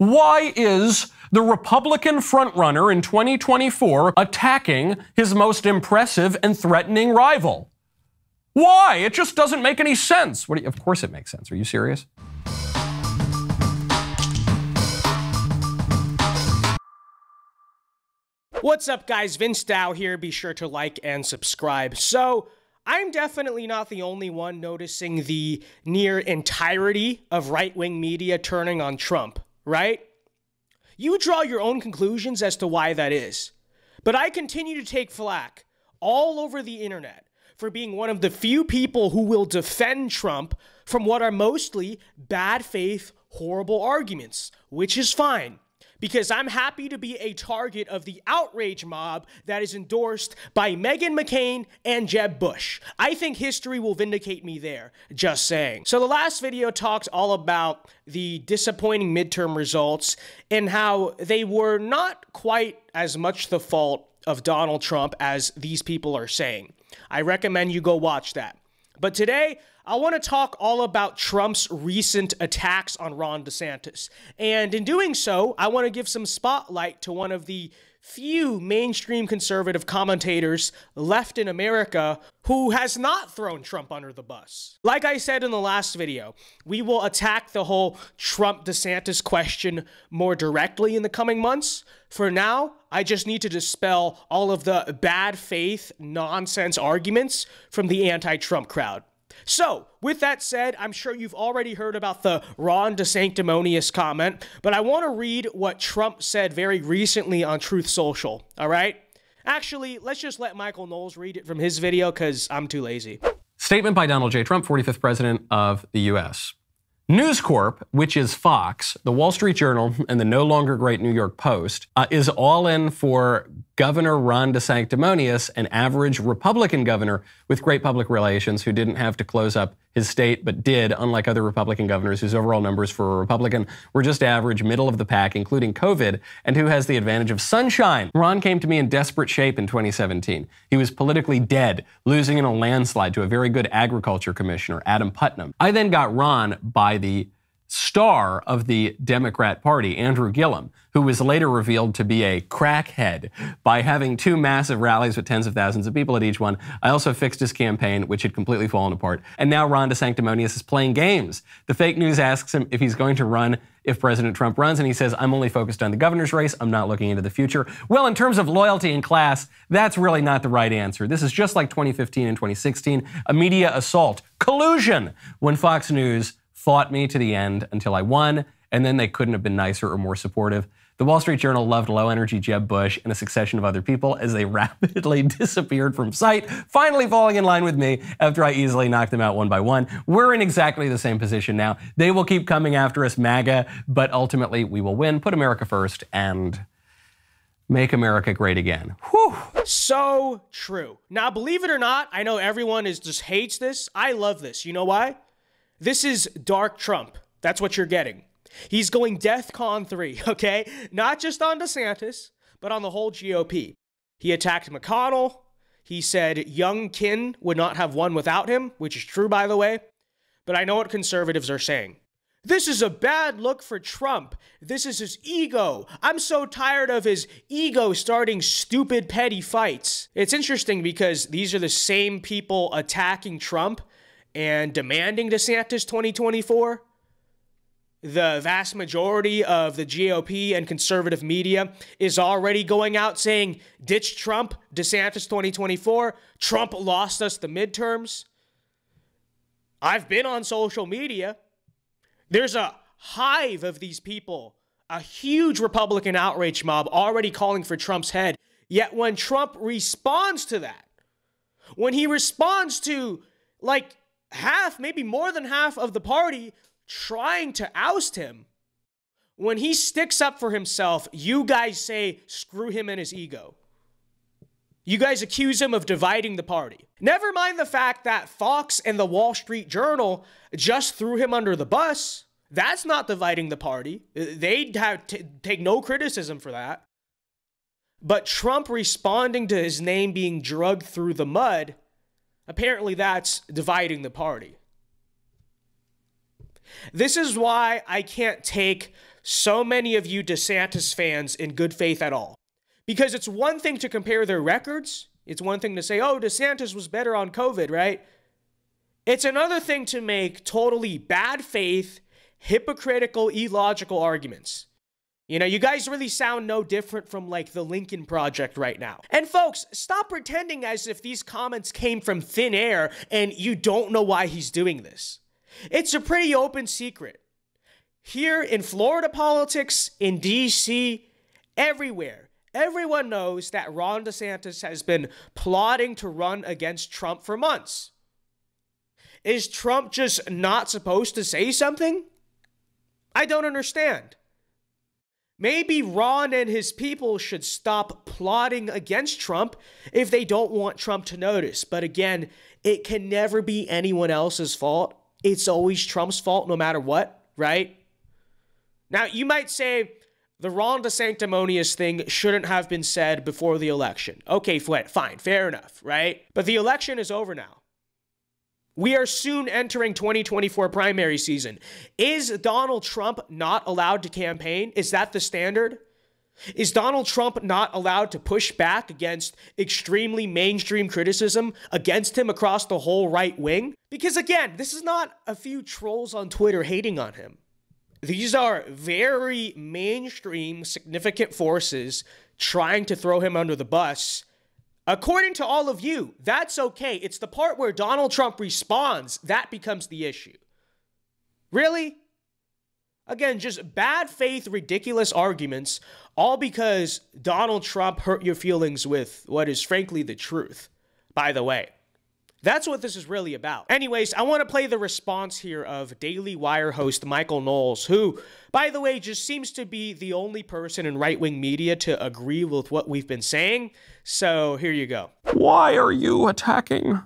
Why is the Republican frontrunner in 2024 attacking his most impressive and threatening rival? Why? It just doesn't make any sense. Of course it makes sense. Are you serious? What's up, guys? DeSantis here. Be sure to like and subscribe. So, I'm definitely not the only one noticing the near entirety of right-wing media turning on Trump, right? You draw your own conclusions as to why that is. But I continue to take flack all over the internet for being one of the few people who will defend Trump from what are mostly bad faith, horrible arguments, which is fine. Because I'm happy to be a target of the outrage mob that is endorsed by Meghan McCain and Jeb Bush. I think history will vindicate me there, just saying. So the last video talked all about the disappointing midterm results and how they were not quite as much the fault of Donald Trump as these people are saying. I recommend you go watch that. But today, I want to talk all about Trump's recent attacks on Ron DeSantis. And in doing so, I want to give some spotlight to one of the few mainstream conservative commentators left in America who has not thrown Trump under the bus. Like I said in the last video, we will attack the whole Trump-DeSantis question more directly in the coming months. For now, I just need to dispel all of the bad faith, nonsense arguments from the anti-Trump crowd. So, with that said, I'm sure you've already heard about the Ron DeSanctimonious comment, but I want to read what Trump said very recently on Truth Social, all right? Actually, let's just let Michael Knowles read it from his video because I'm too lazy. Statement by Donald J. Trump, 45th President of the U.S. News Corp, which is Fox, the Wall Street Journal, and the no longer great New York Post, is all in for Governor Ron DeSanctimonious, an average Republican governor with great public relations who didn't have to close up his state, but did, unlike other Republican governors whose overall numbers for a Republican were just average, middle of the pack, including COVID, and who has the advantage of sunshine. Ron came to me in desperate shape in 2017. He was politically dead, losing in a landslide to a very good agriculture commissioner, Adam Putnam. I then got Ron by the star of the Democrat Party, Andrew Gillum, who was later revealed to be a crackhead by having two massive rallies with tens of thousands of people at each one. I also fixed his campaign, which had completely fallen apart. And now Ron DeSanctimonious is playing games. The fake news asks him if he's going to run if President Trump runs, and he says, I'm only focused on the governor's race. I'm not looking into the future. Well, in terms of loyalty and class, that's really not the right answer. This is just like 2015 and 2016, a media assault, collusion, when Fox News fought me to the end until I won, and then they couldn't have been nicer or more supportive. The Wall Street Journal loved low-energy Jeb Bush and a succession of other people as they rapidly disappeared from sight, finally falling in line with me after I easily knocked them out one by one. We're in exactly the same position now. They will keep coming after us, MAGA, but ultimately we will win, put America first, and make America great again. Whew. So true. Now, believe it or not, I know everyone just hates this. I love this. You know why? This is dark Trump. That's what you're getting. He's going DEFCON 3, okay? Not just on DeSantis, but on the whole GOP. He attacked McConnell. He said Youngkin would not have won without him, which is true, by the way. But I know what conservatives are saying. This is a bad look for Trump. This is his ego. I'm so tired of his ego starting stupid, petty fights. It's interesting because these are the same people attacking Trump and demanding DeSantis 2024. The vast majority of the GOP and conservative media is already going out saying, ditch Trump, DeSantis 2024. Trump lost us the midterms. I've been on social media. There's a hive of these people, a huge Republican outrage mob already calling for Trump's head. Yet when Trump responds to that, when he responds to like half, maybe more than half of the party trying to oust him, when he sticks up for himself, you guys say, screw him and his ego. You guys accuse him of dividing the party. Never mind the fact that Fox and the Wall Street Journal just threw him under the bus. That's not dividing the party. They'd have to take no criticism for that. But Trump responding to his name being dragged through the mud, apparently that's dividing the party. This is why I can't take so many of you DeSantis fans in good faith at all. Because it's one thing to compare their records. It's one thing to say, oh, DeSantis was better on COVID, right? It's another thing to make totally bad faith, hypocritical, illogical arguments. You know, you guys really sound no different from like the Lincoln Project right now. And folks, stop pretending as if these comments came from thin air and you don't know why he's doing this. It's a pretty open secret. Here in Florida politics, in DC, everywhere, everyone knows that Ron DeSantis has been plotting to run against Trump for months. Is Trump just not supposed to say something? I don't understand. Maybe Ron and his people should stop plotting against Trump if they don't want Trump to notice. But again, it can never be anyone else's fault. It's always Trump's fault no matter what, right? Now, you might say the Ron DeSanctimonious thing shouldn't have been said before the election. Okay, fine, fair enough, right? But the election is over now. We are soon entering 2024 primary season. Is Donald Trump not allowed to campaign? Is that the standard? Is Donald Trump not allowed to push back against extremely mainstream criticism against him across the whole right wing? Because again, this is not a few trolls on Twitter hating on him. These are very mainstream, significant forces trying to throw him under the bus. According to all of you, that's okay. It's the part where Donald Trump responds that becomes the issue. Really? Again, just bad faith, ridiculous arguments, all because Donald Trump hurt your feelings with what is frankly the truth, by the way. That's what this is really about. Anyways, I want to play the response here of Daily Wire host Michael Knowles, who, by the way, just seems to be the only person in right-wing media to agree with what we've been saying. So here you go. Why are you attacking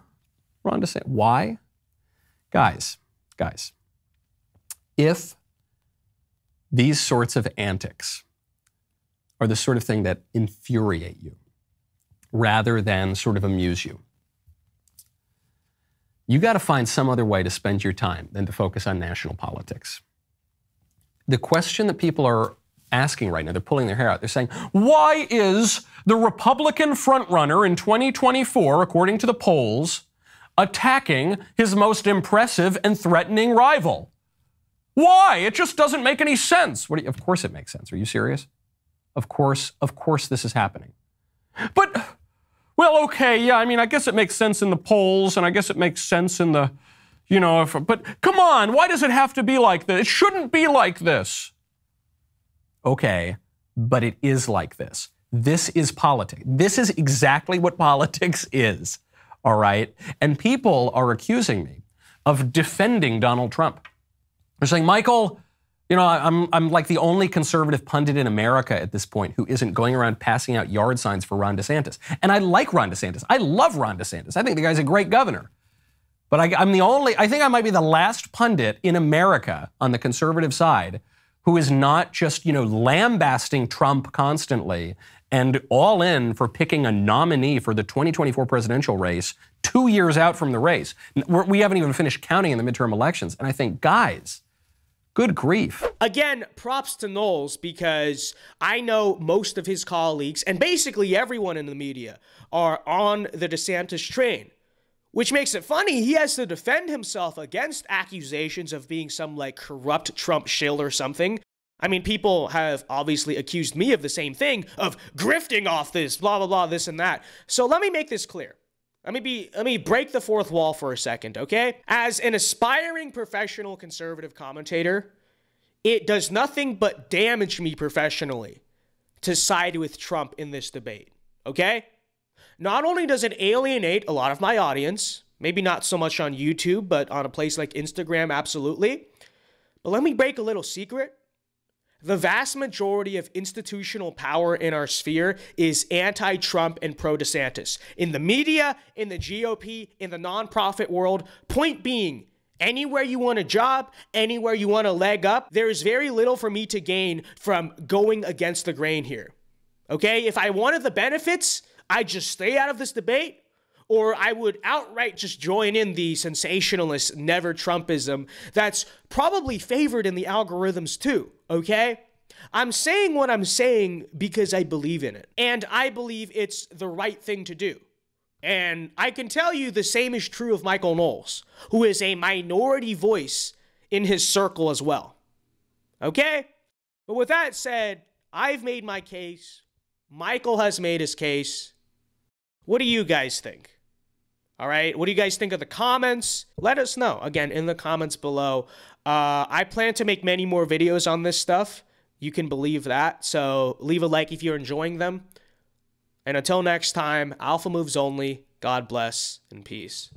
Ron DeSantis? Why? Guys, if these sorts of antics are the sort of thing that infuriate you rather than sort of amuse you, you got to find some other way to spend your time than to focus on national politics. The question that people are asking right now, they're pulling their hair out. They're saying, why is the Republican frontrunner in 2024, according to the polls, attacking his most impressive and threatening rival? Why? It just doesn't make any sense. Of course it makes sense. Are you serious? Of course this is happening. But... well, okay, yeah, I mean, I guess it makes sense in the polls, and I guess it makes sense in the, but come on, why does it have to be like this? It shouldn't be like this. Okay, but it is like this. This is politics. This is exactly what politics is, all right? And people are accusing me of defending Donald Trump. They're saying, Michael, I'm like the only conservative pundit in America at this point who isn't going around passing out yard signs for Ron DeSantis. And I like Ron DeSantis. I love Ron DeSantis. I think the guy's a great governor. But I think I might be the last pundit in America on the conservative side who is not just, lambasting Trump constantly and all in for picking a nominee for the 2024 presidential race 2 years out from the race. We haven't even finished counting in the midterm elections. And I think, guys, good grief. Again, props to Knowles, because I know most of his colleagues and basically everyone in the media are on the DeSantis train, which makes it funny. He has to defend himself against accusations of being some like corrupt Trump shill or something. I mean, people have obviously accused me of the same thing, of grifting off this, blah, blah, blah, this and that. So let me make this clear. Let me break the fourth wall for a second, okay? As an aspiring professional conservative commentator, it does nothing but damage me professionally to side with Trump in this debate, okay? Not only does it alienate a lot of my audience, maybe not so much on YouTube, but on a place like Instagram, absolutely. But let me break a little secret. The vast majority of institutional power in our sphere is anti-Trump and pro-DeSantis. In the media, in the GOP, in the nonprofit world, point being, anywhere you want a job, anywhere you want a leg up, there is very little for me to gain from going against the grain here. Okay? If I wanted the benefits, I'd just stay out of this debate, or I would outright just join in the sensationalist never Trumpism that's probably favored in the algorithms too, okay? I'm saying what I'm saying because I believe in it. And I believe it's the right thing to do. And I can tell you the same is true of Michael Knowles, who is a minority voice in his circle as well. Okay? But with that said, I've made my case. Michael has made his case. What do you guys think? All right. What do you guys think of the comments? Let us know, again, in the comments below. I plan to make many more videos on this stuff. You can believe that. So leave a like if you're enjoying them. And until next time, Alpha Moves only. God bless and peace.